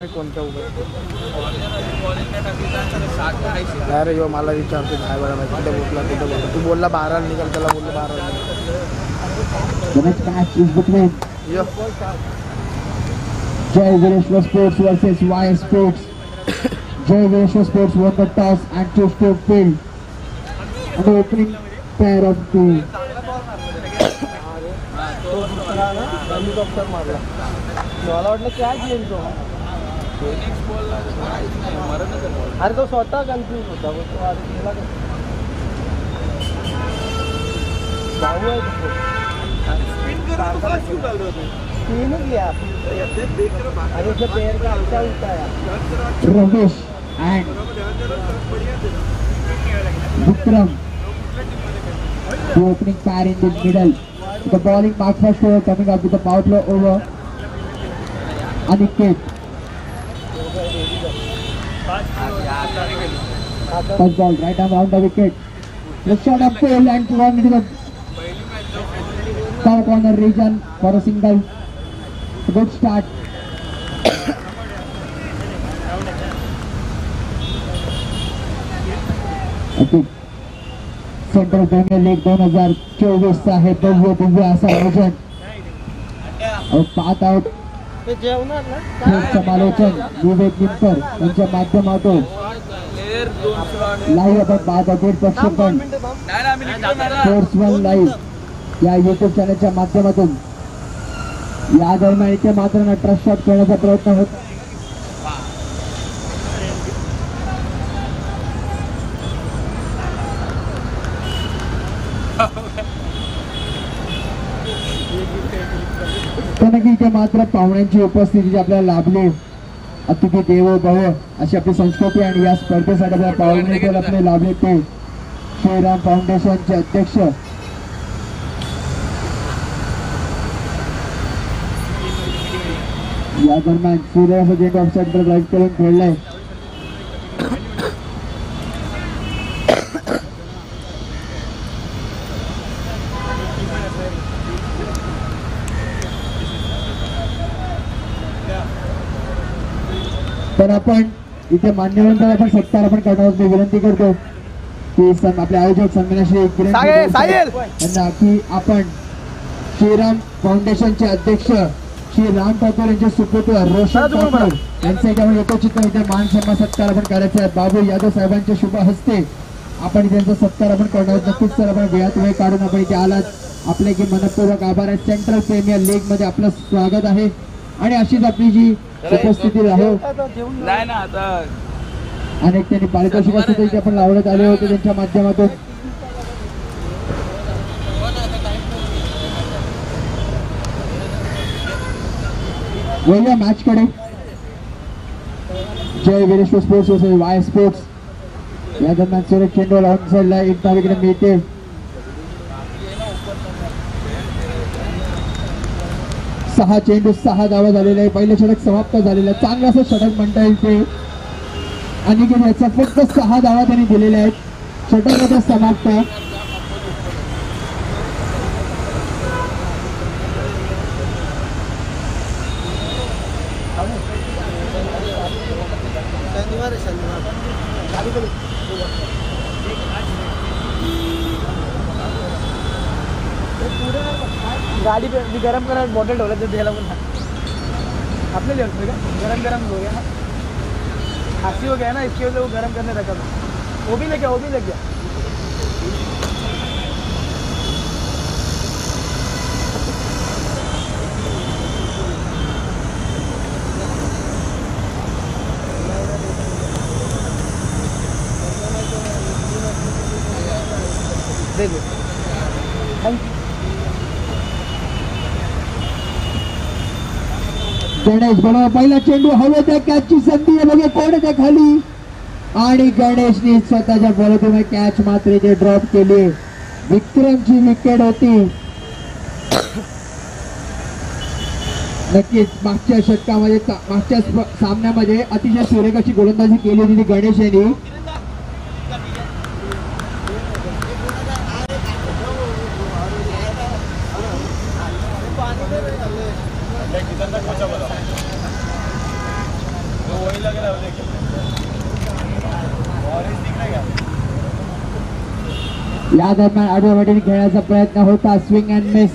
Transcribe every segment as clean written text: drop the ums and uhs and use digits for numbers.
कोणत्या अरे यो मला विचारतो काय बरं नाही कुठे बोलला तू बोलला 12 निघाल त्याला बोललो 12 Jai Vireshwar Sports versus Y Sports. Jai Vireshwar Sports won the toss and chose to field. And the opening pair of the helicopter मारला मला वाटलं कॅच येईल तो अरे तो स्वतः कन्फ्यूज होता तीन गया अरे उसने पैर का अच्छा उठाया Ramesh and Vikram. The opening pair in the middle. The bowling mark first over coming up with the power play over. Aniket. First ball right arm round the wicket. The shot up pole and run into the power corner region for a single. Good start. Okay. Central Premier League 2024 चा हे भव्य दिव्य असं आयोजन और पाहत आहोत समालोचन विवेक निमकर यांच्या माध्यमातून लाईव्ह आपण पाहत आहोत प्रक्षेपण स्पोर्ट्स वन लाईव्ह या युट्यूब चॅनलच्या माध्यमातून या दरम्यान इथे मात्र ट्रस्ट शॉट करण्याचा प्रयत्न होत नक्की इथे मात्र पाहुण्यांची उपस्थिती आपल्याला लाभली अतिथी देवो भव अशी आपली संस्कृती आणि या स्पर्धेसाठी आपल्या पाहुणे आपले लाभले ते श्रीराम फाउंडेशनचे अध्यक्ष या दरम्यान सूर्य चेंडू ऑफसाईडवर ड्राईव्ह करून खेळलाय तर आपण इथे मान्यवरांचा आपण सत्कार आपण करणार आहोत. मी विनंती करतो की आपले आयोजक सन्माननीय श्री किरण यांना की आपण श्रीराम फाउंडेशनचे अध्यक्ष श्री राम ठाकूर यांचे सुपुत्र रोशन ठाकूर यांचे एकचित्र इथे मान सन्मान सत्कार आपण करायचा आहे. बाबू यादव साहेबांच्या शुभ हस्ते आपण त्यांचा सत्कार आपण करणार आहोत. नक्कीच सर आपण वेळात वेळ काढून आपण इथे आलात आपले की मनपूर्वक आभार आहे. सेंट्रल प्रीमियर लीग मध्ये आपलं स्वागत आहे आणि अशीच आपली जी उपस्थिती राहो नाही ना आता अनेक त्यांनी पारितोषिक इथे आपण लावण्यात आले होते त्यांच्या माध्यमातून वळूया मॅच कडे. Jai Veereshwar sports versus Y sports या दरम्यान सुरेश चेंडू लावून साईडला एक धाव इकडे मिळते. सहा चेंडू 6 धावा झालेले आहे. पहिले षटक समाप्त झालेलं आहे. चांगलं असं षटक म्हणता येईल ते आणि याचा फक्त 6 धावा त्यांनी दिलेल्या आहेत. षटक आता समाप्त. गाड़ी पे गरम करा बॉटल ढोला तो दिला बोला अपने ले गरम गरम हो गया खांसी हो गया ना इसकी वजह से वो गरम करने रखा था. वो भी लग गया देखो थैंक यू. गणेश बरोबर पहिला चेंडू हवे त्या कॅचची संधी आहे बघा कोण त्या खाली आणि गणेशने स्वतःच्या बॉलतून कॅच मात्र इथे ड्रॉप केली. विक्रमची विकेट होती. नक्कीच मागच्या षटकामध्ये मागच्या सामन्यामध्ये अतिशय सुरेख अशी गोलंदाजी केली होती गणेश यांनी. या दरम्यान आडव्या वाटेने खेळण्याचा प्रयत्न होता. Swing and miss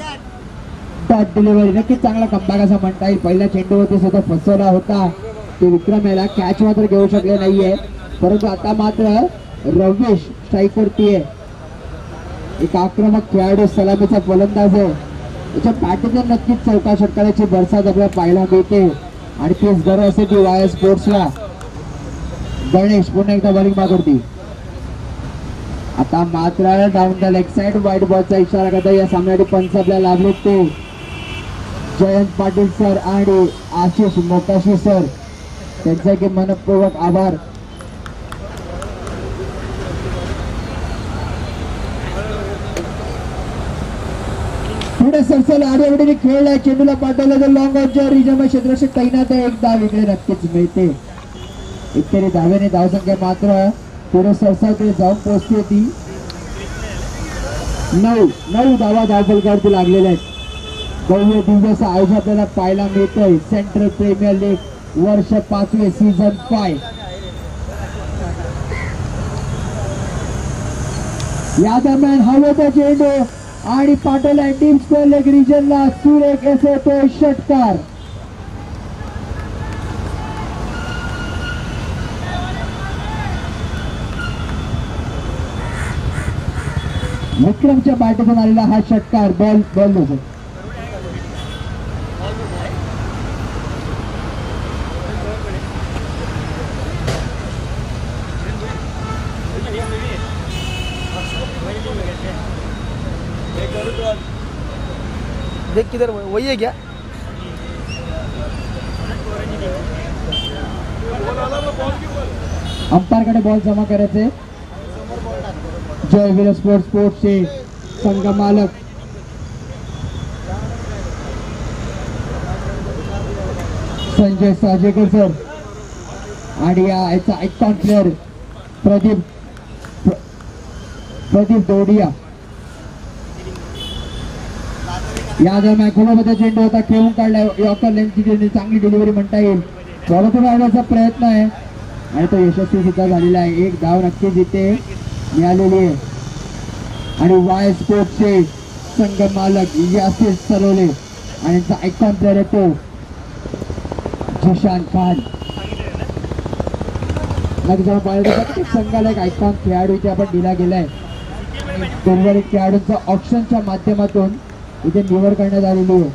dot delivery. नक्कीच चांगला कमबॅक असं म्हणता येईल. पहिल्या चेंडूवरती सुद्धा फसवला होता ते विक्रम याला. कॅच मात्र घेऊ शकले नाहीये, परंतु आता मात्र रवेश स्ट्राईक वरती आहे. एक आक्रमक खेळाडू, सलामीचा फलंदाज आहे. त्याच्या बॅटिंगवर नक्कीच चौका षटकाराची बरसात आपल्याला पाहायला मिळते आणि तीच गरज असते ती वाय स्पोर्ट्सला. गणेश पुन्हा एकदा बॉलिंग मागवती. आता मात्र डाऊन द लेग साइड वाईट बॉलचा इशारा करता या सामन्यासाठी पंच आपल्याला लाभले ते जयंत पाटील सर आणि आशिष मोकाशी सर, त्यांचे की मनपूर्वक आभार. पुढे सरसला आडव्यावडीने खेळलाय. चेंडूला पाठवलं तर लॉंग ऑफच्या रिजन क्षेत्ररक्षक तैनात आहे. एक धाव इकडे नक्कीच मिळते. इतरी धावेने धावसंख्या मात्र पुढे सरसावकडे जाऊन पोहोचते ती 9 धावा धावफलकावरती लागलेल्या आहेत. भव्य दिवस आयोजन आपल्याला पाहायला मिळतोय. सेंट्रल प्रीमियर लीग वर्ष 5 सीझन 5. या दरम्यान हवेचा चेंडू आणि पाटोला डीप स्क्वेअर लेग रिजनला सुरेख असे तो षटकार. विक्रमच्या बॅटमधून आलेला हा षटकार. बॉल नव्हतं. देख किधर वही है क्या? अंपायर कडे बॉल जमा करायचे. जय वीर स्पोर्ट्सचे संघ मालक संजय साजेकर सर आणि याचा आयकॉन प्लेअर प्रदीप दोडिया. या दरम्यान खुलामध्ये चेंडू होता खेळून काढलाय. यॉर्कर लेन्थची चांगली डिलिव्हरी म्हणता येईल. फॉलोथ्रू आणण्याचा प्रयत्न आहे आणि तो यशस्वी सुद्धा झालेला आहे. एक धाव नक्कीच इथे मिळालेली आहे आणि वाय स्पोर्ट्सचे संघ मालक यासिर सरोले आणि त्यांचा आयकॉन प्लेअर आहे तो जिशान खान. नक्कीच पाहिलं प्रत्येक संघाला एक आयकॉन खेळाडू इथे आपण दिला गेलाय. उर्वरित खेळाडूंचा ऑप्शनच्या माध्यमातून इथे निवड करण्यात आलेली आहे.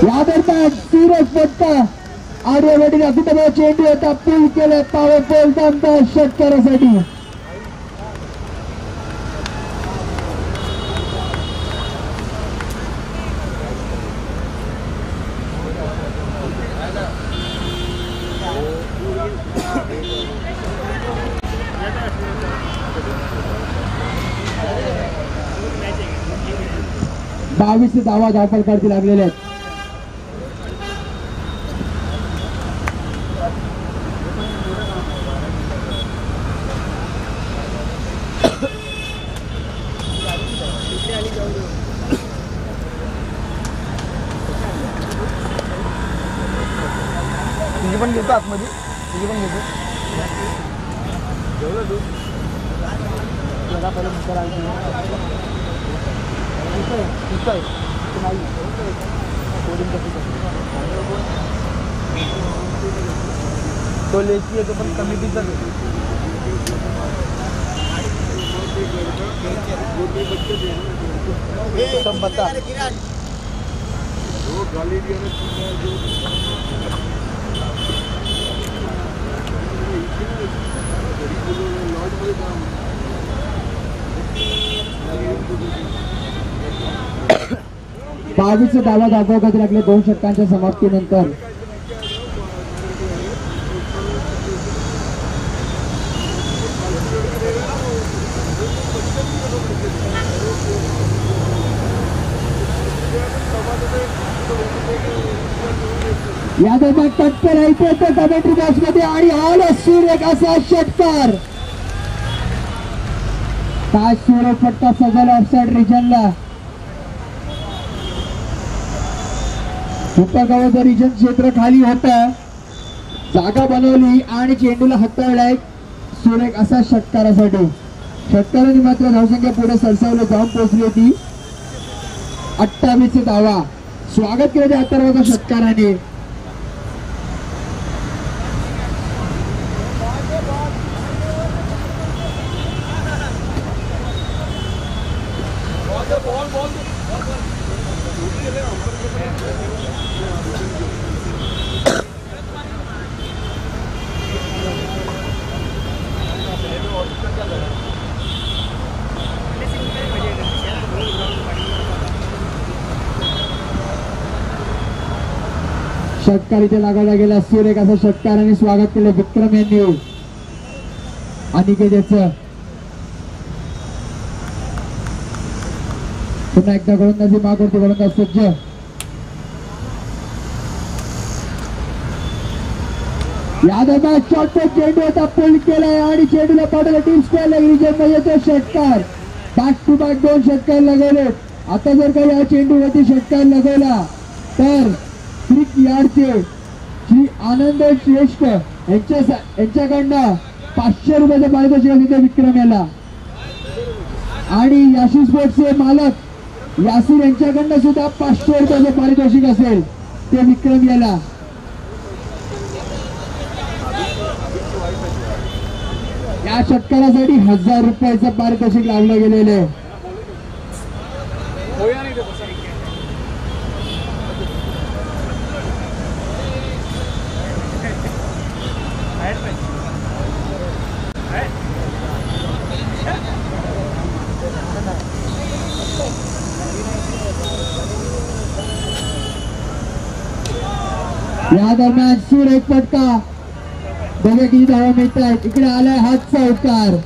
या दरम्यान सूरज पट्टा आर्यवाडीने अभिनव चेंडू होता पूल केलं. पॉवरफुल दमदार षटकारासाठी. बावीस धावा धावफलकावरती लागलेले आहेत. तुझी पण घेतो आतमध्ये. तुझी पण घेतो. तो लेची आहे तो पण कमिटीचा सब बता. बावीस धावा धावफलकावरती लागले 2 षटकांच्या समाप्तीनंतर. या दरम्यान टक्कर ऐकू येतो कमेंट्री बॉक्समध्ये आणि आला सूर्य असा षटकार. काय सूर्य फटका सजवला ऑफसाइड रिजनला. उपगावाचं रिजन क्षेत्र खाली होतं, जागा बनवली आणि चेंडूला हाताळलाय सुरेख असा षटकारासाठी. षटकाराने मात्र धावसंख्या पुढे सरसावलं जाऊन पोहोचली होती 28 धावा. स्वागत केलं त्या अथर्वच्या षटकाराने. षटकार इथे लागायला गेला. सुरेख असं षटकाराने स्वागत केलं विक्रम यांनी अनिकेतचं. पुन्हा एकदा गोलंदाजी मागवरती गोलंदाज सज्ज. यादव शॉर्टकट चेंडू आता पुल केलाय आणि चेंडूला पाठवलं टीम स्क्वेअर रिजन मध्ये येतो षटकार. बॅक टू बॅक 2 षटकार लगवले. आता जर का या चेंडूवरती षटकार लगवला तर क्रिक यार्डचे श्री आनंद श्रेष्ठ यांच्याकडनं 500 रुपयाचं पारितोषिक असेल विक्रम याला. आणि याशी स्पोर्ट्सचे मालक यासीर यांच्याकडनं सुद्धा 500 रुपयाचं पारितोषिक असेल ते विक्रम याला. या षटकारासाठी 1000 रुपयाचं पारितोषिक लावलं गेलेलं आहे. या दरम्यान सुरेख फटका. बघा किती धावा मिळत आहेत. इकडे आलाय हात चौकार.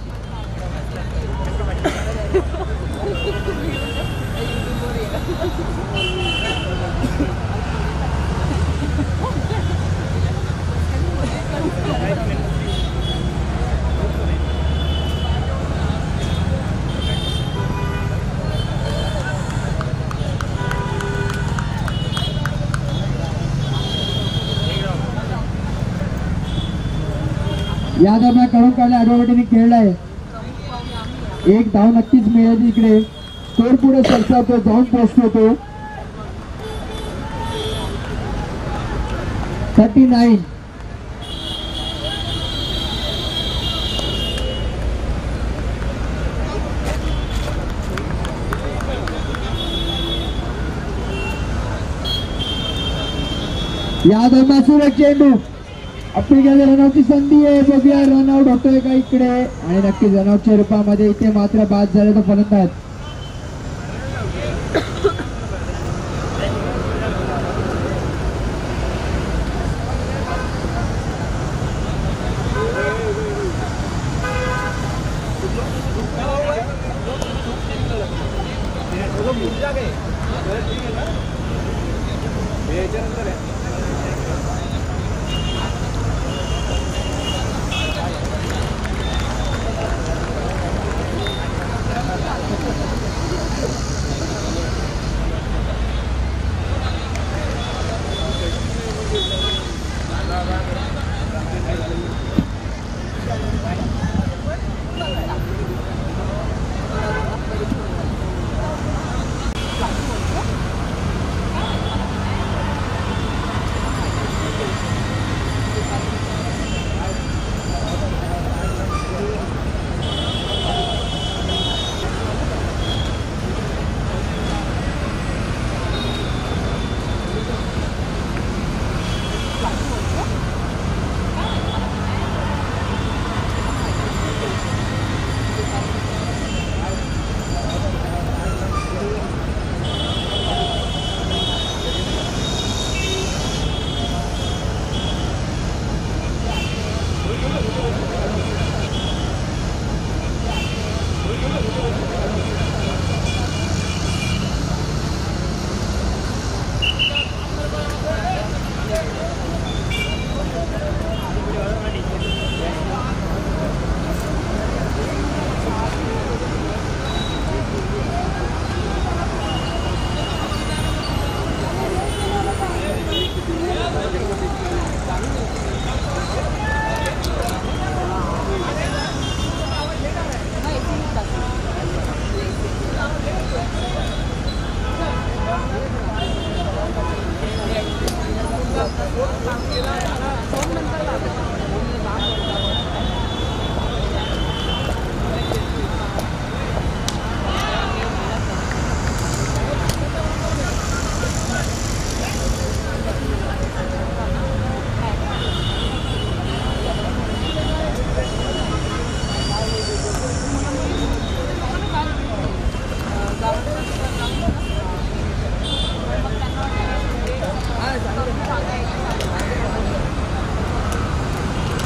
या दरम्यान कडून काढल्या आडवाटीने खेळलाय. एक धाव नक्कीच मिळेल. इकडे स्कोर पुढे सरसावतो जाऊन पोहोचतो तो 39. या दरम्यान सुरेख चेंडू आपली रनआउटची संधी आहे. बघूया रनआउट होतोय का इकडे. आणि नक्कीच रनआउटच्या रूपामध्ये इथे मात्र बाद झाले तो फलंदाज.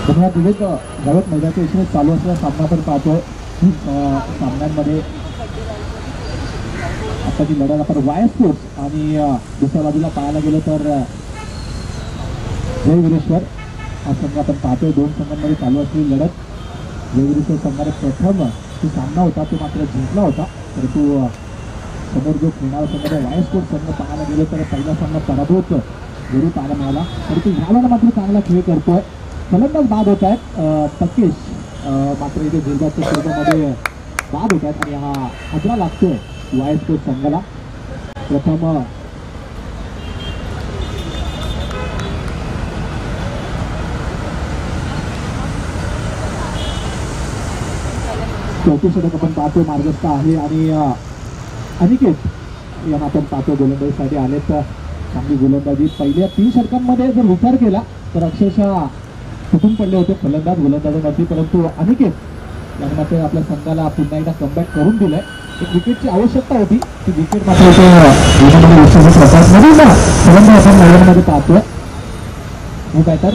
धन्यवाद विवेक. गावात मैदानाच्या विषयी चालू असलेला सामना आपण पाहतोय. सामन्यांमध्ये आता ती लढत आपण वाय स्पोर्ट्स आणि दुसऱ्या बाजूला पाहायला गेलो तर जय वीरेश्वर हा संघ आपण पाहतोय. दोन संघांमध्ये चालू असलेली लढत. जय वीरेश्वर संघाने प्रथम जो सामना होता तो मात्र जिंकला होता, परंतु समोर जो खेळणारा संघ वाय स्पोर्ट्स संघ पाहायला गेलो तर पहिला सामना पराभूत जरूर पाहायला मिळाला, परंतु ह्यावेळेला मात्र चांगला खेळ करतोय. फलंदाज बाद होत आहेत. तकेश मात्र इथे जिल्ह्याच्या स्पर्धेमध्ये बाद होत आहेत आणि हा हादरा लागतोय वाय स्पोर्ट्स संघाला. प्रथम चौथी षटक आपण पाहतो मार्गस्थ आहे आणि अनिकेत यांना आपण पाहतो गोलंदाजीसाठी आले. तर चांगली गोलंदाजी पहिल्या 3 षटकांमध्ये जर विचार केला तर अक्षरशः तुटून पडले होते फलंदाज गोलंदाजांवरती, परंतु अनिकेत यांनी मात्र आपल्या संघाला पुन्हा एकदा कमबॅक करून दिलंय. एक विकेटची आवश्यकता होती, ती विकेट मात्र फलंदाज आपण मैदानामध्ये पाहतोय. हो काय तर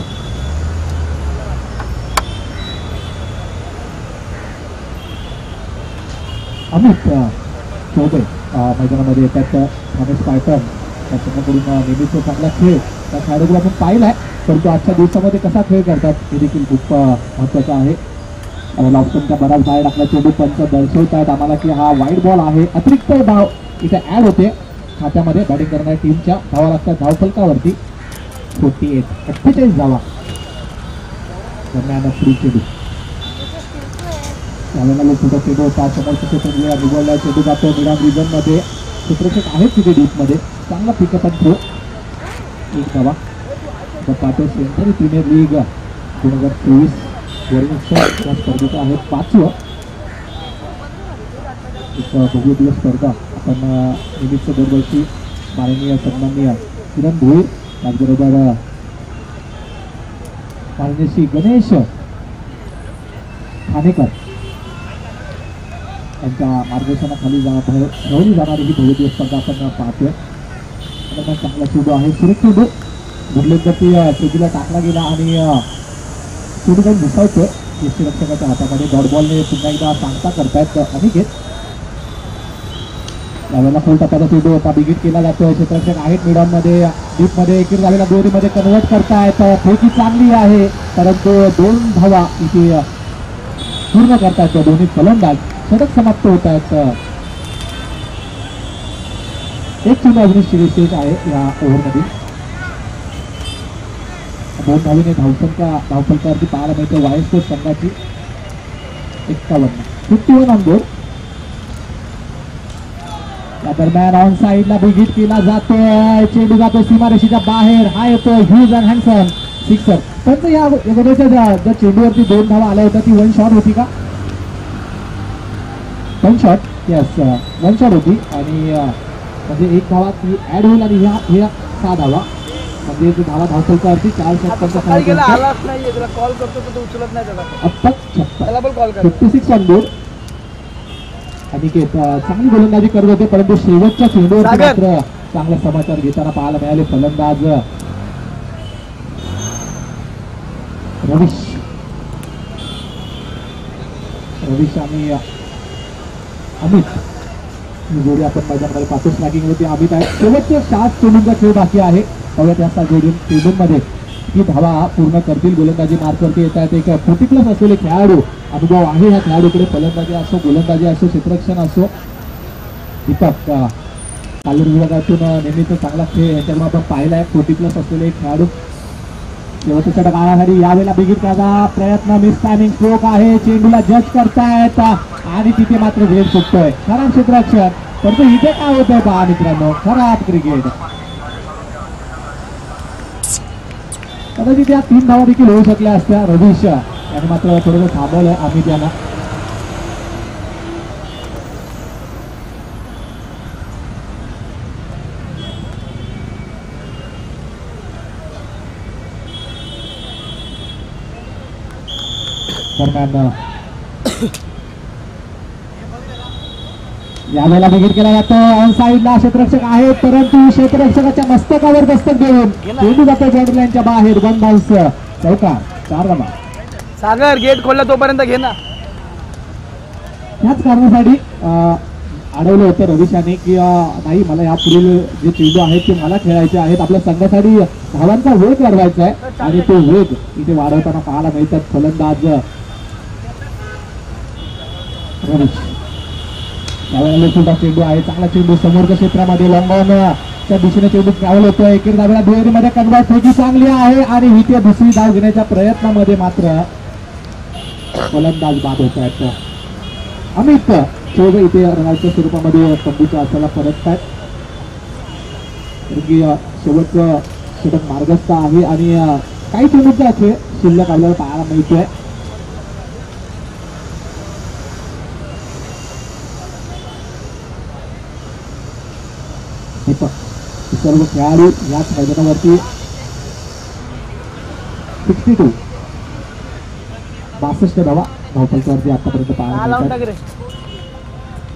अमित चौबे मैदानामध्ये येतात. रमेश पायटन त्या संघाकडून नेहमीच चांगला खेळ त्या खेळाडूला आपण पाहिलाय, परंतु आजच्या दिवसामध्ये कसा खेळ करतात हे देखील खूप महत्त्वाचं आहे. लॉफ्टनच्या बराच बाहेर टाकला चेंडू पंच दर्शवत आहेत आम्हाला की हा वाईट बॉल आहे. अतिरिक्त धाव इथे ऍड होते खात्यामध्ये. बॅटिंग करणाऱ्या टीमच्या धावा लागतात धावफलकावरती 48 धावा दरम्यान फ्री चेंडू. त्यावेळेला छोटा चेंडू होता समोरच्या चेंडूला निवडला चेंडू जातो मिडॉन रिजन मध्ये. क्षेत्ररक्षक आहेत तिथे डीप मध्ये. चांगला पिकअप अँड थ्रो. 1 धावा. पाटो सेंट्रल प्रीमियर लीग 2023 वरिष्ठ या स्पर्धेचं आहे 5वं एक बहुदिवस स्पर्धा. आपण नेहमीच दरवर्षी माननीय सन्माननीय किरण भोईर त्याचबरोबर माननीय श्री गणेश खानेकर यांच्या मार्गदर्शनाखाली ठरवली जाणारी ही बहुदिवस स्पर्धा आपण पाहतोय. चांगला चेंडू आहे. सुरेख चेंडू बुडलेवरती चेंडूला टाकला गेला आणि चेंडू काही घुसावतोय यष्टीरक्षकाच्या हातामध्ये. डॉट बॉलने पुन्हा एकदा सांगता करतायत अनिकेत. यावेळेला फुल टप्प्याचा चेंडू होता बिगिट केला जातोय. क्षेत्ररक्षक आहेत मिडॉनमध्ये डीपमध्ये एकीर झालेला दोरीमध्ये कन्वर्ट करतायत. फेकी चांगली आहे परंतु 2 धावा इथे पूर्ण करतायत दोन्ही फलंदाज. षटक समाप्त होत आहेत. एक चेंडू अजून शिरीषेष आहे या ओव्हरमध्ये. 2 धावेने धावफलकावरती पाहायला मिळते वाय स्पोर्ट्स संघाची. 51 ऑन बोर्ड. त्या दरम्यान ऑन साईडला बिगिट केला जातोय. चेंडू जातो सीमारेषेच्या बाहेर. हा येतो ह्यूज अँड हॅन्सन सिक्सर. पण या ज्या चेंडूवरती 2 धावा आल्या होत्या ती 1 शॉट होती का? 1 शॉट. यस 1 शॉट होती आणि म्हणजे 1 धावा ती ऍड होईल आणि ह्या 6 धावा म्हणजे धावा धावफलकावरती 4 षटकांचा कॉल करतो तो उचलत नाही त्याला. 56 ऑन बोर्ड. अनिकेत चांगली गोलंदाजी करत होते परंतु शेवटच्या चेंडूवर मात्र चांगला समाचार घेताना पाहायला मिळाले फलंदाज रवीश आणि अमित ही जोडी आपण मैदानामध्ये पाहतो. स्ट्रायकिंग होती अमित आहे. शेवटच्या 7 चेंडूंचा खेळ बाकी आहे. त्या चेंडूंमध्ये ही धावा पूर्ण करतील. गोलंदाजी मार्कवरती येत आहेत. एक 40+ असलेले खेळाडू अनुभव आहे ह्या खेळाडूकडे. फलंदाजी असो गोलंदाजी असो क्षेत्ररक्षण असो. दीपक पालघर विभागातून नेहमीच चांगला खेळ याच्यामुळे आपण पाहिलाय. 40+ असलेले खेळाडू शेवटच्या षटकासाठी यावेळेला बिगिट करायचा प्रयत्न. मिस टायमिंग स्ट्रोक आहे. चेंडूला जज करतायत आणि तिथे मात्र वेळ सुटतोय. खराब क्षेत्ररक्षण. परंतु इथे काय होत आहे पहा मित्रांनो, खराब क्रिकेट. कदाचित या 3 धावा देखील होऊ शकल्या असत्या. रवीश यांनी मात्र थोडंसं थांबवलंय अमित यांना. दरम्यान यावेळेला बिगिट केला जातो. ऑन साईडला क्षेत्ररक्षक आहेत परंतु क्षेत्ररक्षकाच्या मस्तकावर दस्तक देऊन चेंडू जातो बाउंड्री लाईनच्या बाहेर. 1 बाउन्स चौकार 4 धावा. सागर गेट खोलला तोपर्यंत घे ना. त्याच कारणासाठी अडवलं होतं रविशाने की नाही मला या पुढील जे चेंडू आहेत ते मला खेळायचे आहेत. आपल्या संघासाठी धावांचा वेग वाढवायचा आहे आणि तो वेग इथे वाढवताना पाहायला मिळतात फलंदाज रवीश. यावेळेला सुद्धा चेंडू आहे, चांगला चेंडू समोरच्या क्षेत्रामध्ये लॉंगॉनच्या दिशेने चेंडू ट्रॅव्हल होतोय. एकेक धावेला दुहेरीमध्ये कन्वर्ट फेकी चांगली आहे आणि इथे दुसरी धाव घेण्याच्या प्रयत्नामध्ये मात्र फलंदाज बाद होत आहेत. अमित चौबे इथे रनाच्या स्वरूपामध्ये तंबूच्या असायला परततायत. शेवटचं षटक मार्गस्थ आहे आणि काही चेंडूचा खेळ शिल्लक आपल्याला पाहायला मिळतोय. सर्व खेळाडू याच मैदानावरती 62 धावा धावफलकावरती आतापर्यंत पाहायला मिळतात.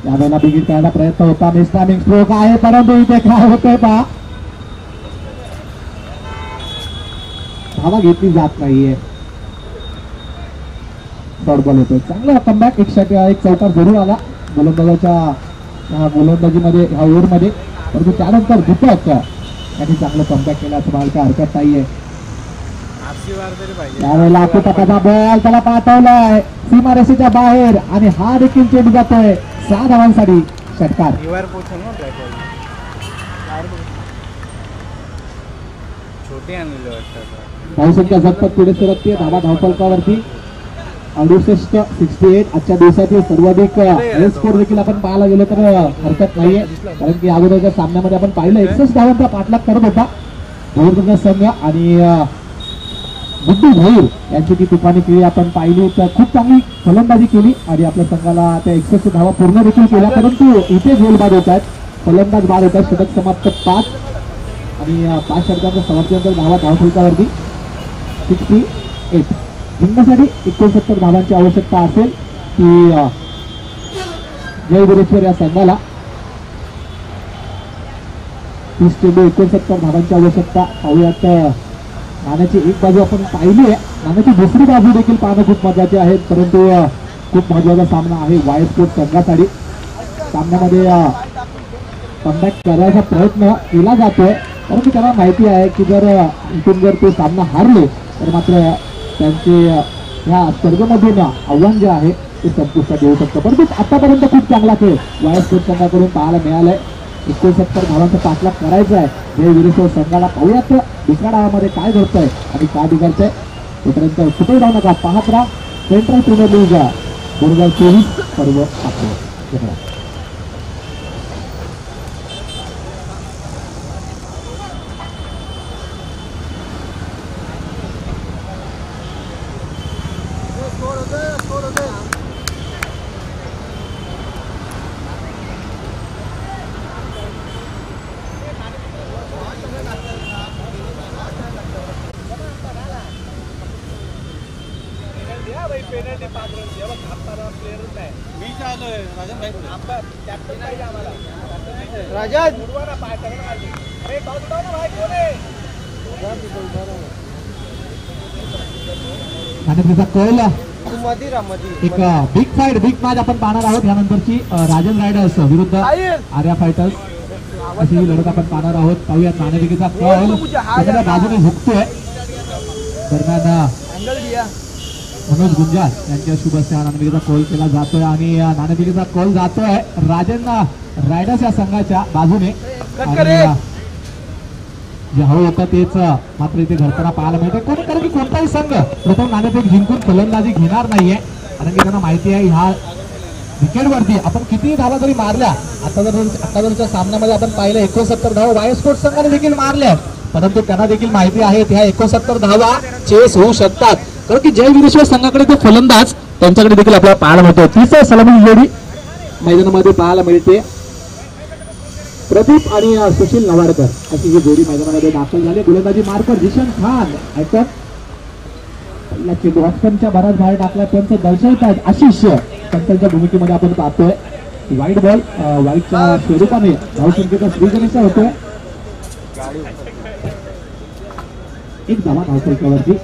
यावेळेला बिगिट करायला प्रयत्न होता, मिसटायमिंग स्ट्रोक आहे परंतु इथे काय होतंय पहा, धावा घेतली जात नाहीये. डॉट बॉल होतोय. चांगला कमबॅक, एक चौकार जरूर आला गोलंदाजाच्या गोलंदाजीमध्ये ह्या ओव्हरमध्ये, परंतु त्यानंतर दीपक यांनी चांगलं कमबॅक केलं असं मला काय हरकत नाहीये. त्यावेळेला आकुटाचा बॉल त्याला पाठवलाय सीमारेषेच्या बाहेर आणि हा देखील चेंडू जातोय 6 धावांसाठी. षटकार धावसंख्या झटपट पुढे सरकते. धावा धावफलकावरती 68 आजच्या दिवसातील सर्वाधिक स्कोर देखील आपण पाहायला गेलो तर हरकत नाहीये, कारण की अगोदरच्या सामन्यामध्ये आपण पाहिलं 61 धावांचा पाठलाग करत होता भोरचा संघ आणि गुड्डू भोईर यांची ती तुफानी खेळी आपण पाहिली. तर खूप चांगली फलंदाजी केली आणि आपल्या संघाला त्या 61 धावा पूर्ण देखील केल्या, परंतु इथे गोल बाद होत आहेत, फलंदाज बाद होत आहेत. षटक समाप्त 5 आणि 5 षटकांच्या समाप्तीनंतर धावा धावफलकावरती 68. जिंकण्यासाठी 69 धावांची आवश्यकता असेल की जय विरेश्वर या संघाला 30 चेंडू 69 धावांची आवश्यकता. पाहूयात नाण्याची एक बाजू आपण पाहिली आहे, नाण्याची दुसरी बाजू देखील पाहणं खूप महत्वाचे आहे, परंतु खूप महत्वाचा सामना आहे वाय स्पोर्ट्स संघासाठी. सामन्यामध्ये कमबॅक करायचा प्रयत्न केला जातोय, परंतु त्यांना माहिती आहे की जर इथून जर ते सामना हारले तर मात्र त्यांचे ह्या स्पर्धेमधून आव्हान जे आहे ते संपुष्टात येऊ शकतं. परंतु आतापर्यंत खूप चांगला खेळ वाय स्पोर्ट्स संघाकडून पाहायला मिळालाय. 69 धावांचा पाठलाग करायचा आहे जय विरेश्वर संघाला. पाहूयात दुसऱ्या डावामध्ये काय घडतंय आणि काय बिघडतंय. तोपर्यंत कुठे जाऊ नका, पाहत राहा सेंट्रल प्रीमियर लीग 2024 पर्व आपलं. आणि त्याचा कळ एक बिग मॅच आपण पाहणार आहोत. यानंतरची राजन रायडर्स विरुद्ध आर्या फायटर्स अशी लढत आपण पाहणार आहोत. पाहूयात नाणेफेकीचा कळ त्याच्या बाजूने झुकतोय. दरम्यान मनोज गुंजाळ यांच्या शुभ हस्ते नाणेफेकीचा कॉल केला जातोय आणि नाणेफेकीचा कॉल जातोय राजन रायडर्स या संघाच्या बाजूने. जे हवं होतं तेच मात्र इथे घडताना पाहायला मिळतं, कारण की कोणताही संघ प्रथम नाणेफेक जिंकून फलंदाजी घेणार नाहीये, कारण की त्यांना माहिती आहे ह्या विकेटवरती आपण कितीही धावा जरी मारल्या, आतावरच्या सामन्यामध्ये आपण पाहिलं 69 धावा वाय स्पोर्ट्स संघाने देखील मारल्या, परंतु त्यांना देखील माहिती आहे ह्या 69 धावा चेस होऊ शकतात, कारण की जय विरेश्वर संघाकडे ते फलंदाज त्यांच्याकडे देखील आपल्याला पाहायला मिळतो. तीच सलामी जोडी मैदानामध्ये पाहायला मिळते. प्रदीप आणि सुशील नवाडकर अशी ही जोडी मैदानामध्ये दाखल झाली. गोलंदाजी मार्कर जिशन खान ऐकत बॉक्सच्या भरात बाहेर टाकला, त्यांचं दर्शवतात आशिष पंचांच्या भूमिकेमध्ये आपण पाहतोय. वाईट बॉल वाईटच्या स्वरूपाने धावसंख्येचा श्रीगणेश होतोय. एक धावा धावसंख्येवरती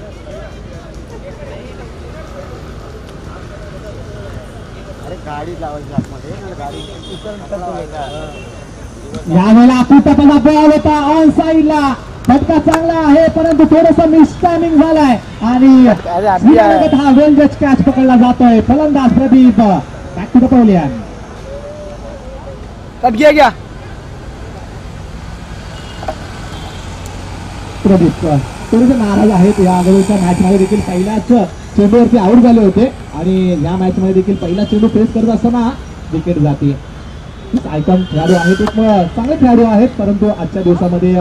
यावेळेला अपुतापणा बॉल होता ऑन साईडला, फटका चांगला आहे परंतु थोडस मिस टायमिंग झालाय आणि हा वेल जज कॅच पकडला जातोय. फलंदाज Pradeep back to the pavilion. कट गया प्रदीप थोडेसे नाराज आहेत. या अगोदरच्या मॅच मध्ये देखील पहिल्याच चेंडूवरती आउट झाले होते आणि या मॅच मध्ये देखील पहिला चेंडू फेस करत असताना विकेट जाते. आयकॉन खेळाडू आहेत, एक चांगले खेळाडू आहेत परंतु आजच्या दिवसामध्ये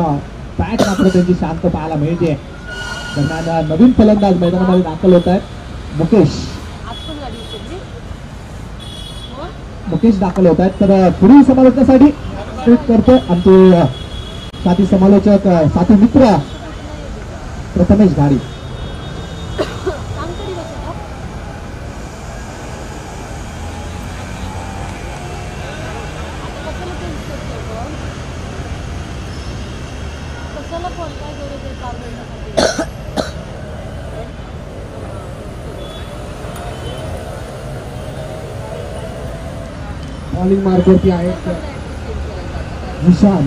बॅट मात्र त्यांची शांत पाहायला मिळते. दरम्यान नवीन फलंदाज मैदानामध्ये दाखल होत आहेत. मुकेश दाखल होत आहेत. तर पुढील समालोचनासाठी करतो आमचे साथी समालोचक, साथी मित्र प्रथमेश घाडी. बॉलिंग मार्गवरती आहेत विशाल.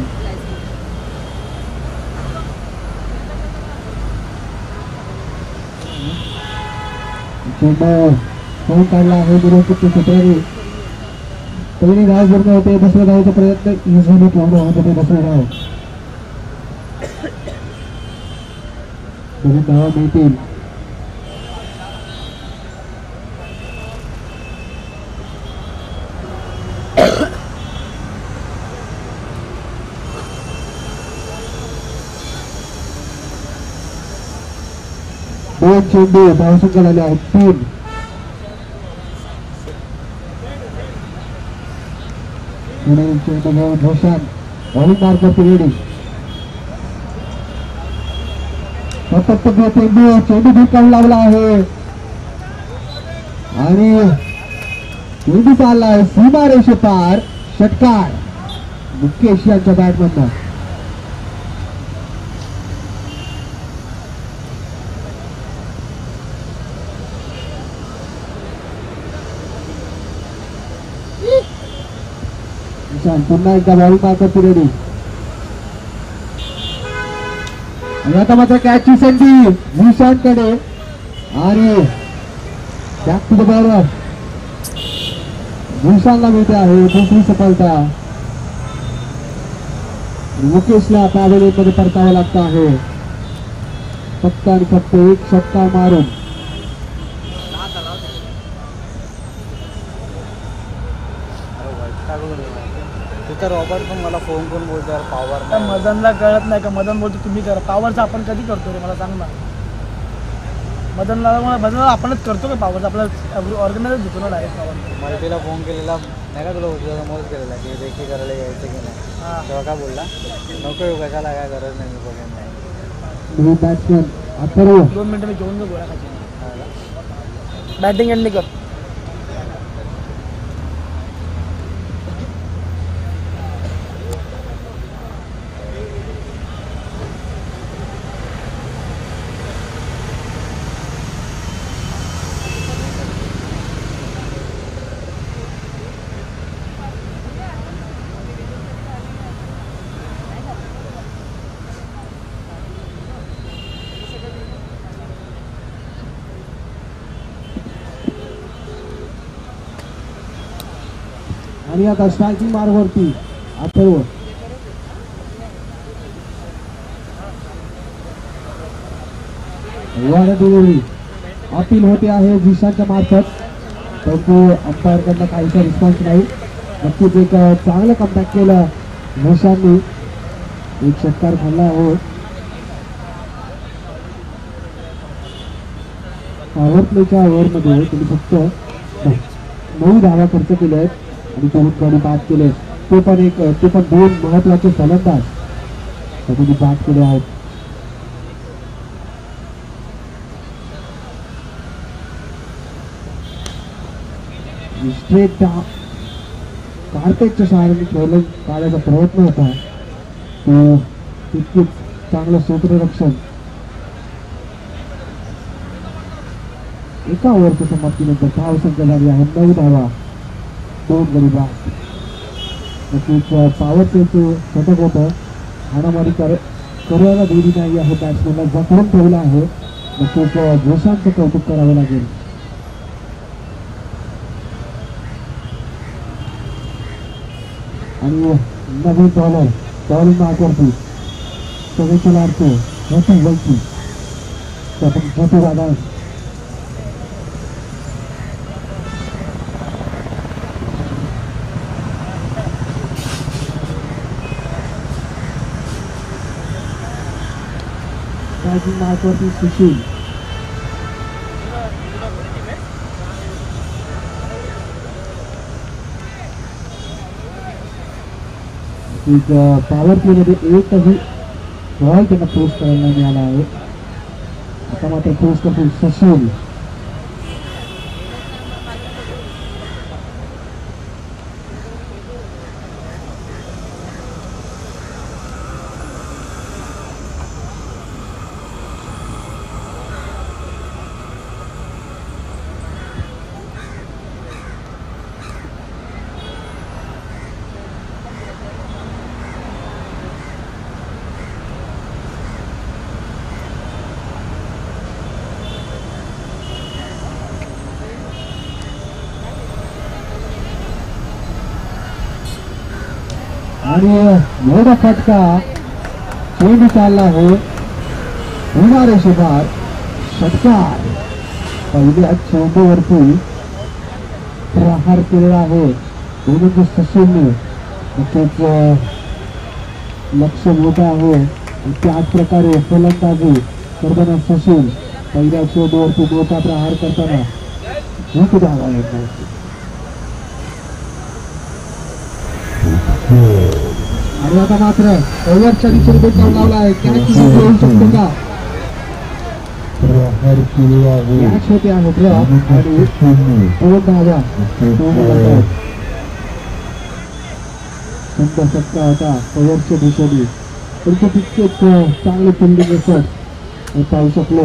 फोन काढला आहे क्षेत्राने. पहिली धाव पूर्ण होते, दुसऱ्या धावचा प्रयत्न इझिली पूर्ण होत होते. दुसरी धाव दोन धावा मिळतील. दोन चेंडू धावसंख्या झाले आहेत 3. चेंडू भूषण बॉलिंग मार्गवरती रेडी. चेंडू धुकावून लावला आहे आणि चेंडू चाललाय सीमा रेषे पार. षटकार मुकेश यांच्या बॅटमधनं. पुन्हा एकदा बॉलिंग मार्कवरती रेडी. आणि आता मात्र कॅचची संधी भूषणकडे आणि बॅक टू द बॉलर. भूषणला मिळते आहे दुसरी सफलता. मुकेशला पॅव्हेलियनमध्ये परतावं लागतं आहे. फक्त आणि फक्त एक षटकार मारून. तिथं रॉबर्ट पण मला फोन करून बोलतो यार पॉवर. मदनला कळत नाही का? मदन बोलतो तुम्ही करा. पॉवरचा आपण कधी करतो रे मला सांग ना. मदनला आपणच करतो का पॉवरचा? आपल्याला ऑर्गनायझर देतो ना डायरेक्ट पॉवर. मल्टीला फोन केलेला नाही का तुला? समोरच केलेला की देखील करायला यायचं की नाही. तेव्हा काय बोलला? नको येऊ कशाला, काय गरज नाही, मी बघेन नाही. 2 मिनिटं मी घेऊन गोळ्या खायची. बॅटिंग एंड कर. आणि आता स्ट्रायकिंग मार्गवरती अथर्व. अपील होते आहे जिशांच्या मार्फत परंतु अंपायर कडनं काहीसा रिस्पॉन्स नाही. नक्कीच एक चांगलं कमबॅक केलं भूषांनी. एक षटकार खाल्ला आहे. पॉवर प्लेच्या ओव्हरमध्ये त्यांनी फक्त 9 धावा खर्च केले आहेत आणि त्यांनी बाद केले. ते पण 2 महत्वाचे फलंदाज त्यांनी बाद केले आहेत. स्ट्रेट कार्पेटच्या सहाय्याने खेळून काढायचा प्रयत्न होता. तो तितकीच चांगलं सूत्ररक्षण. एका ओव्हरच्या समाप्तीनंतर धावसंख्या झाली आहे 9 धावा. 2 गडी बाद. नक्कीच पॉवर प्लेचं शतक होतं. हाणामारी करायला दिली नाही आहे. बॅट्समॅनला जखडून ठेवलं आहे. नक्कीच जोशांचं कौतुक करावं लागेल. आणि नवीन बॉलिंग मार्कवरती सगळीच्या लाडतो मोठी वलती आपण मोठी दादा मार्कवरती सुशील. पॉवर प्ले मध्ये एकही बॉल त्यांना पोस्ट करायला मिळाला आहे. आता मात्र पोस्ट करतील सुशील. आणि एवढा फटका चेंडू चालला आहे. होणारे शिकार षटकार. पहिल्या चेंडूवरती प्रहार केलेला आहे दोन्ही सचिनने. नक्कीच लक्ष मोठं आहे आणि त्याच प्रकारे फलंदाजी करताना सचिन पहिल्या चेंडूवरती मोठा प्रहार करताना झूक द्यावा लागला. आणि आता मात्र ओव्हरच्या दिशेने बेट लावला आहे. कॅच येऊ शकतो का? कॅच होते आहे ड्रॉप आणि 2 धावा. सुंदर फटका होता ओव्हरच्या दिशेने. पण तितकेच चांगले फिल्डिंग एफर्ट पाहू शकलो.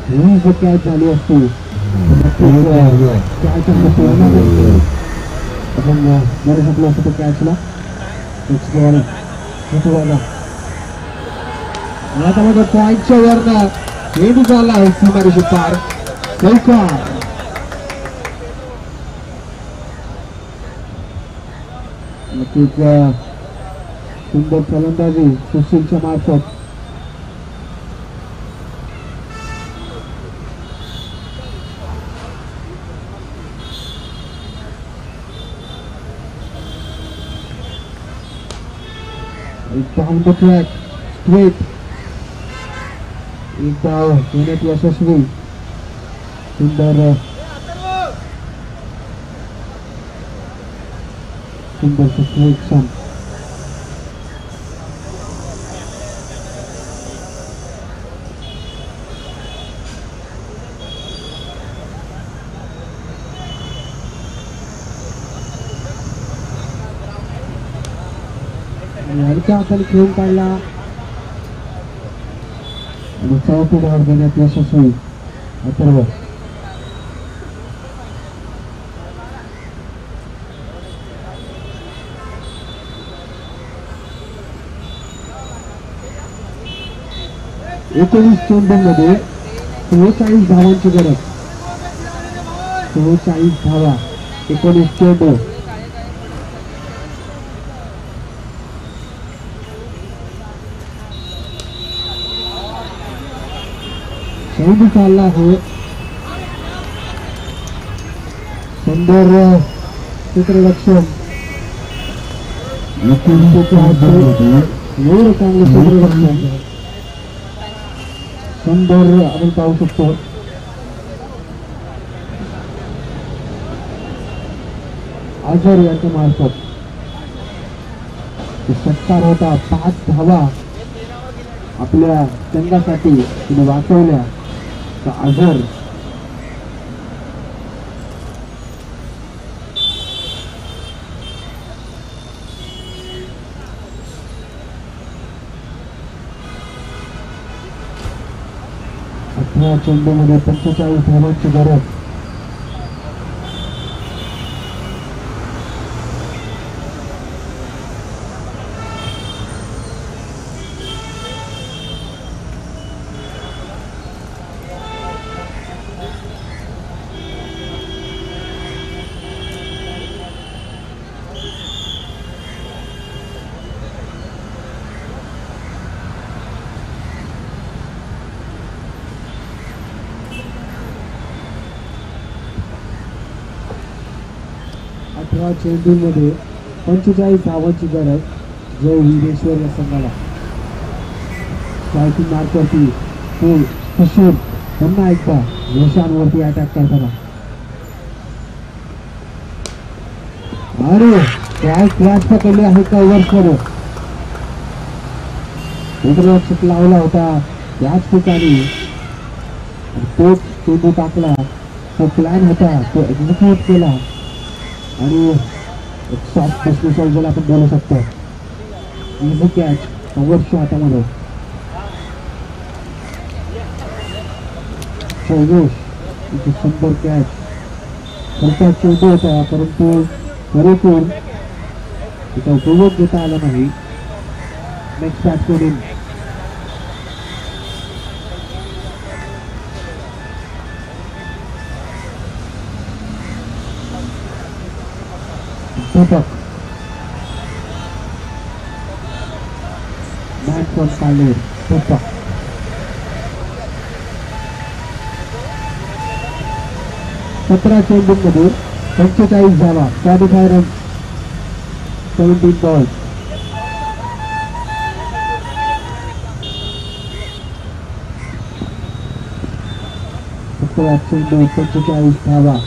ही जर कॅच झाली असती कॅच आपण बरं शकलो असतो तो कॅचला. आता मग पॉईंटच्या वरनं चेंडू झाला आहे सीमारेषे पार. चौकार. नक्कीच सुंदर फलंदाजी सुशीलच्या मार्फत. down the track straight. एक डाव घेण्यात यशस्वी. सुंदर सिच्युएशन. हलक्या हाताने खेळून काढला आणि चौथी धाव घेण्यात यशस्वी अथर्व. एकोणीस चेंडूंमध्ये 44 धावांची गरज. 44 धावा 19 चेंडू. चेंडू चालला आहे. सुंदर क्षेत्ररक्षण. एवढं चांगलं क्षेत्ररक्षण सुंदर आपण पाहू शकतो. अजर यांच्या मार्फत षटकार होता. 5 धावा आपल्या संघासाठी तिने वाचवल्या. अजर चेंडूमध्ये 45 धावांची गरज. 13 चेंडूंमध्ये 45 धावांची गरज जय वीरेश्वर या संघाला. स्ट्रायकिंग मार्कवरती ते किशोर पुन्हा एकदा यशांवरती अटॅक करताना. अरे काय क्रॅश पकडले आहे का ओव्हर्समध्ये. लक्ष लावला होता त्याच ठिकाणी तोच चेंडू टाकला. तो प्लॅन होता तो एक्झिक्यूट केला आणि एक सॉफ्ट डिस्मिसल ज्याला आपण बोलू शकतो. इझी कॅच ओव्हरच्या हातामध्ये. सुंदर कॅच. खर्चा चेंडू होता परंतु पुरेपूर तिचा उपयोग घेता आला नाही. Next batsman Deepak. बॅट्समन काढले दीपक. सतरा चेंडूंमध्ये 45 धावा. 45 रन 17 बॉल्स. चेंडू 45 धावा.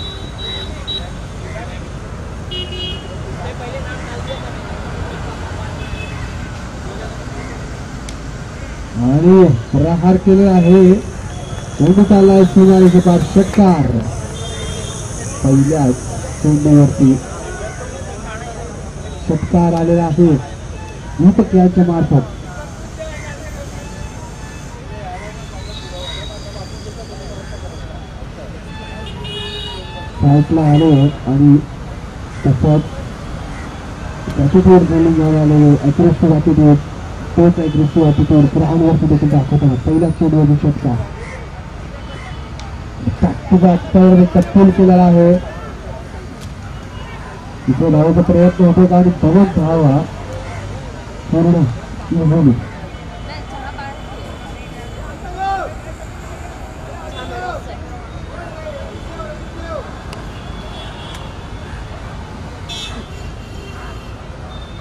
आणि प्रहार केले आहे. चेंडू चाललाय सीमारेषे पार. षटकार पहिल्याच चेंडूवरती षटकार आलेला आहे दीपक यांच्या मार्फत. साईटला आलो आणि तसंच ॲटिट्यूड बोलून घेऊन आलेलो अग्रेसिव्ह ॲटिट्यूड तोच अग्रेसिव्ह ॲटिट्यूड ग्राउंडवरती देखील दाखवताना. पहिल्याच चेंडूवरून षटकार. कत्तल केलेला आहे. तिथे धावाचा प्रयत्न होतो आणि पवन धावा पूर्ण झाली.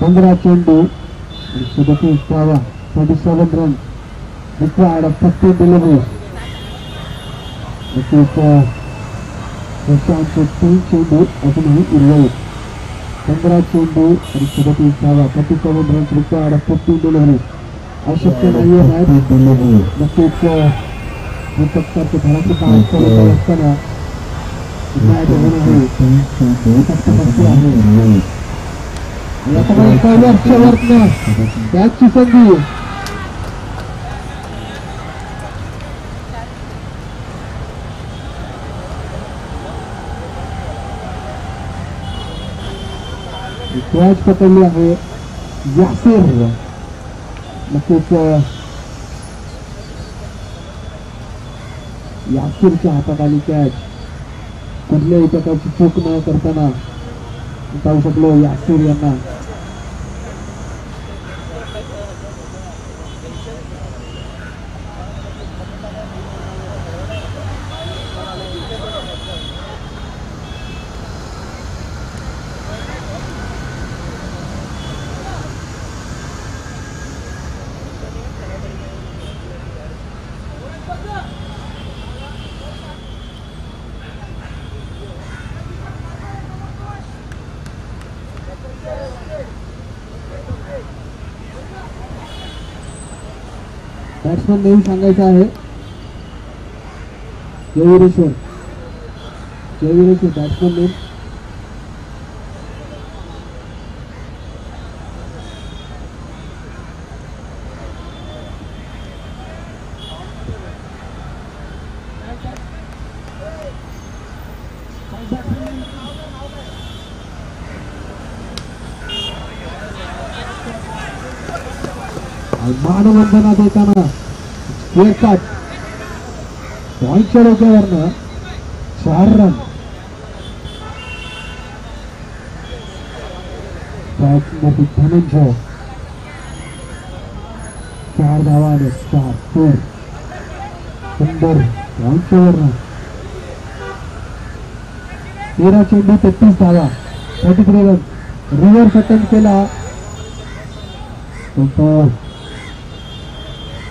पंधरा चेंडू 37 धावा. 37 रन required of 15 deliveries. प्रशांतचे 3 चेंडू अजूनही उर्वरित. 15 चेंडू आणि 37 धावा. 37 रन required of 15 deliveries. आवश्यकता नाही आहे. नक्कीच दीपकसारखे घराचे काम करत असताना त्याची संधी. कॅच पकडली आहे यासिर. नक्कीच यासिरच्या हातात आली कॅच. कुठल्याही प्रकारची चूक न करताना पाहू शकलो यासिर यांना. बॅट्समन नेहमी सांगायचं आहे जयवीरेश्वर. जयवीरेश्वर बॅट्समन नेम. मानवंदना देताना कट पॉइंटच्या डोक्यावरनं 4 रन. धनंजय 4 धावा आले. 4 सुंदर पॉइंटच्या वरनं. 13 चेंडू 33 धावा. रिव्हर्स अटेम्प्ट केला तो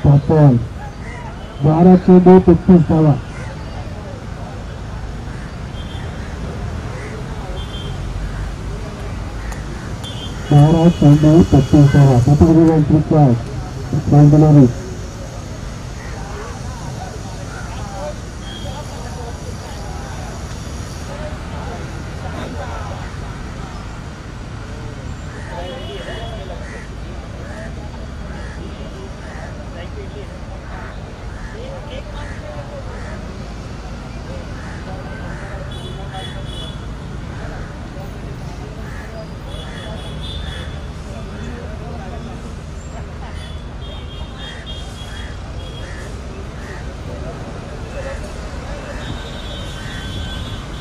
टॉपॉल 12 चेंडू 33 धावा.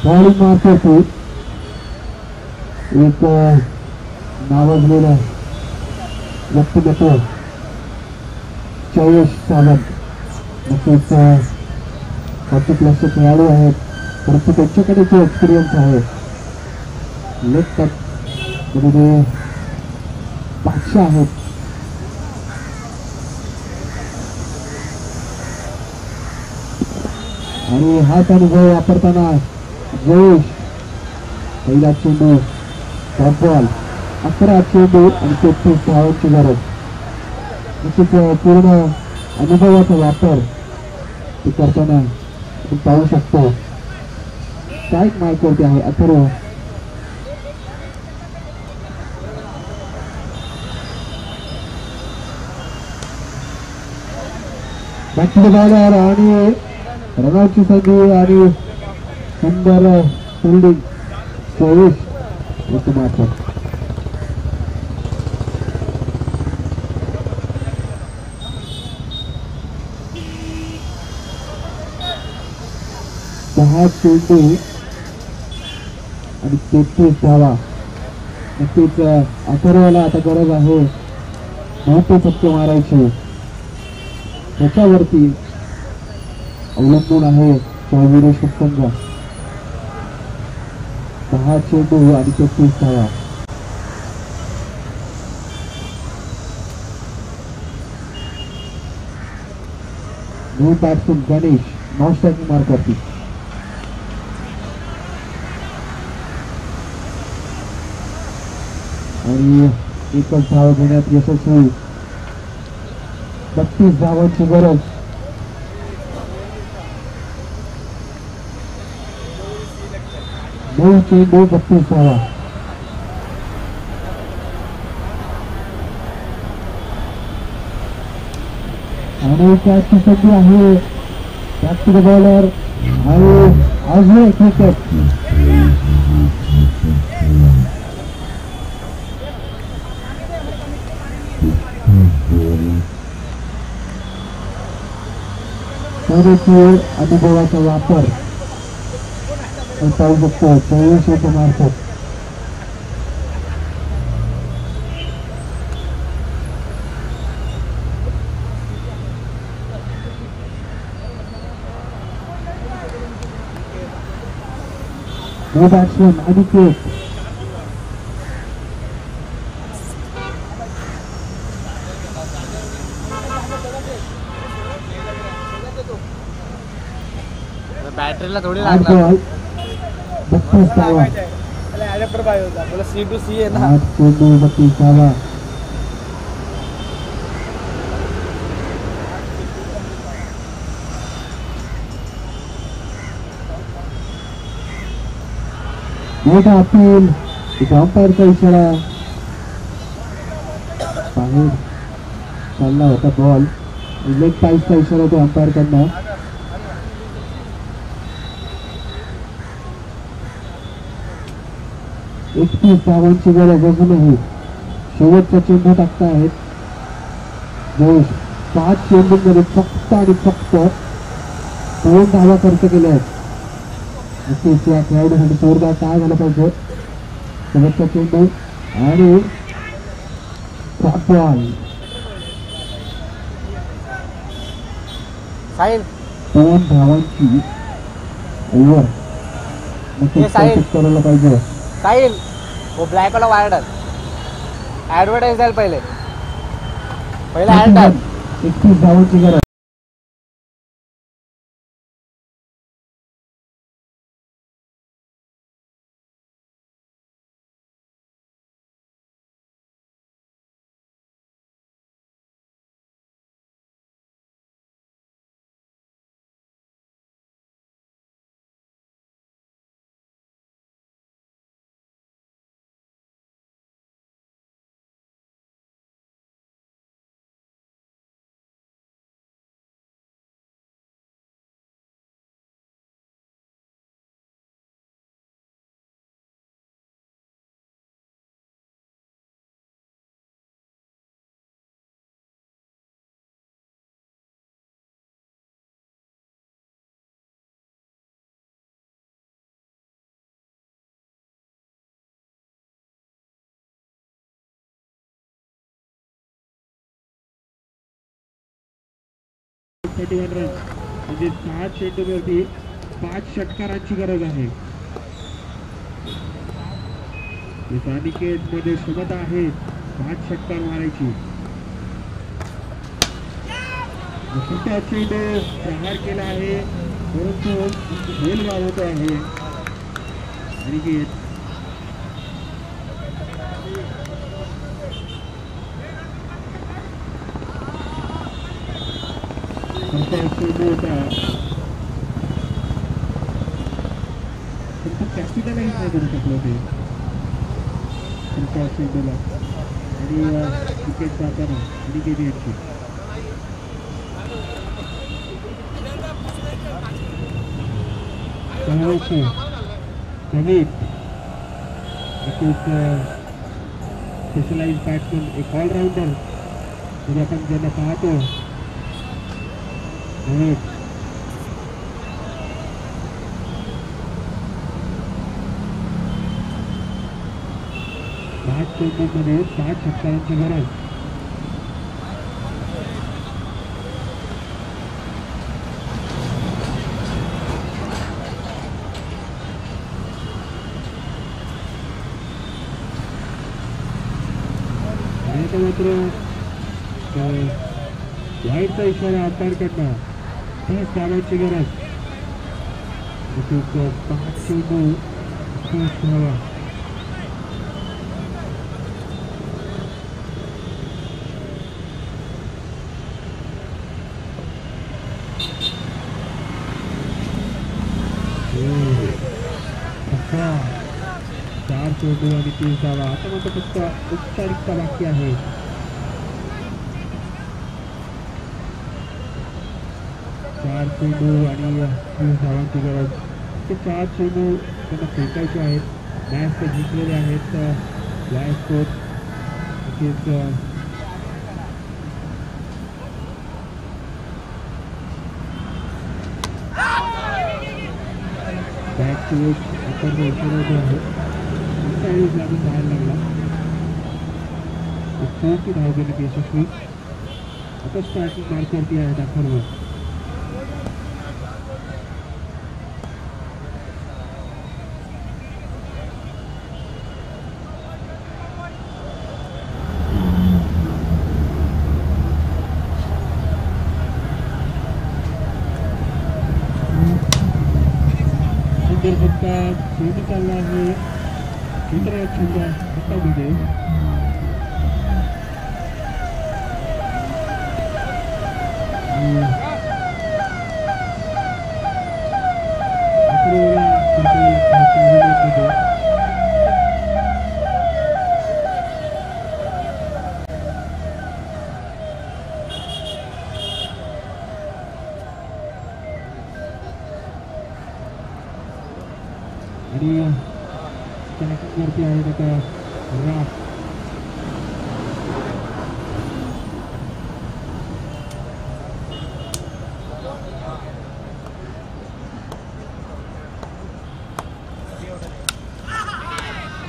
बॉलिंग मार्फत एक नावाजलेला व्यक्तिमत्व जयेश सावंत. नक्कीच 40+ खेळाडू आहेत, परंतु त्यांच्याकडे जो एक्सपिरियन्स आहे लेग टच मध्ये बादशाह आहेत. आणि हाच अनुभव वापरताना जयेश पहिला चेंडू टॉपबॉल 11 चेंडू आणि 33 धावांची गरज. नक्कीच पूर्ण अनुभवाचा वापर ते करताना आपण पाहू शकतो. काय मार्कवरती आहे Atharva. Back to the bowler आणि रनाची संधी आणि सुंदर फिल्डिंग जयेश मार्फत. दहा चेंडू आणि 33 धावा. नक्कीच अथर्वला आता गरज आहे 9 चक्के मारायची. त्याच्यावरती अवलंबून आहे चौवीरेश्वर संघ. 10 चेंडू आणि 33 धावा. New batsman Ganesh non striking mark वरती. आणि एकच धाव घेण्यात यशस्वी. 32 धावांची गरज. नऊ चेंडू 32 धावा. आणि त्याची संधी आहे बॅक टू द बॉलर आणि अजून एक विकेट. अनुभवाचा वापर पाहू शकतो जयेश मार्फत. No batsman Aniket. बॅटरीला थोडी लागणार. 32 धावा. सी टू सी आहे ना. 8 चेंडू 32 धावा. मोठा अपील. इथे अंपायरचा इशारा. बाहेर चालला होता बॉल. लेग पाईसचा इशारा तो अंपायर कडनं. एकतीस धावांची गरज अजूनही. शेवटचा चेंडू टाकतायत जयेश. 5 चेंडूंमध्ये फक्त आणि फक्त 2 धावा खर्च केल्या आहेत. नक्कीच या खेळाडूसाठी जोरदार काय झालं पाहिजे. शेवटचा चेंडू आणि बॉल. 2 धावांची ओव्हर नक्कीच करायला पाहिजे. साहिल वो ब्लॅक वाला वायर डाल ॲडव्हर्टाईज द्याल पहिले ॲड डाल 31 धावांची गरज. म्हणजे 6 चेंडूवरती 5 षटकारांची गरज आहे. अनिकेत मध्ये क्षमता आहे 5 षटकार मारायची. छोट्या चेंडू प्रहार केला आहे परंतु खेळ लावतो आहे अनिकेत. कॅपिटलाइज नाही करू शकलो ते चेंडूला आणि क्रिकेट जाताना अनिकेत यांची स्पेशलाइज बॅट्समन एक ऑलराऊंडर म्हणजे आपण ज्यांना पाहतो मध्ये 5 षटकारांची गरज. मात्र वाईटचा इशारा अंपायरकडनं 30 धावांची गरज. 5 चेंडू 30 धावा. चार चेंडू आणि 30 धावा. आता मात्र फक्त औपचारिकता बाकी आहे. चार चेंडू आणि 30 धावांची गरज. ते 4 चेंडू त्यांना फेकायचे आहेत. मॅच ते जिंकलेले आहेत. लाईव्ह स्कोर बॅट टू आपण इशारा आहे लागून बाहेर लागला. चौथी धाव गेली यशस्वी. आता स्टार्टिंग मार्कवरती आहे दाखवलं. चेंडू चालला आहे इंटरॅक्शनच्या हातामध्ये. आणि वरती आहेत आता राफ.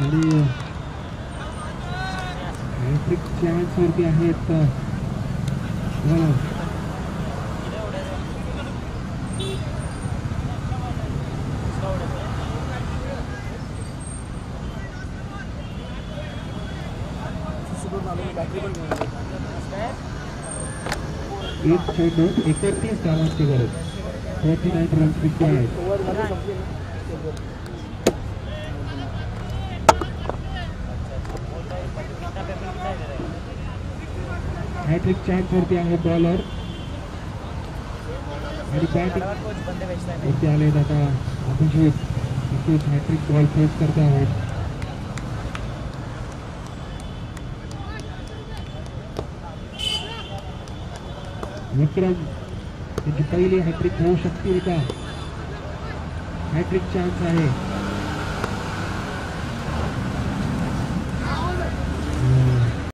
आणि हॅट्रिक चान्स वरती आहेत. एक चेंडू 31 धावांची गरज. 49 रन्स रिक्वायर्ड. ओव्हरमध्ये संपली ना. हॅट्रिक चान्स वरती आहे बॉलर आणि बॅटिंग वरती आले आता अभिजित. नक्कीच हॅट्रिक बॉल फेस करत आहेत. विक्रम त्यांची पहिली हॅट्रिक होऊ शकतील का? हॅट्रिक चान्स आहे.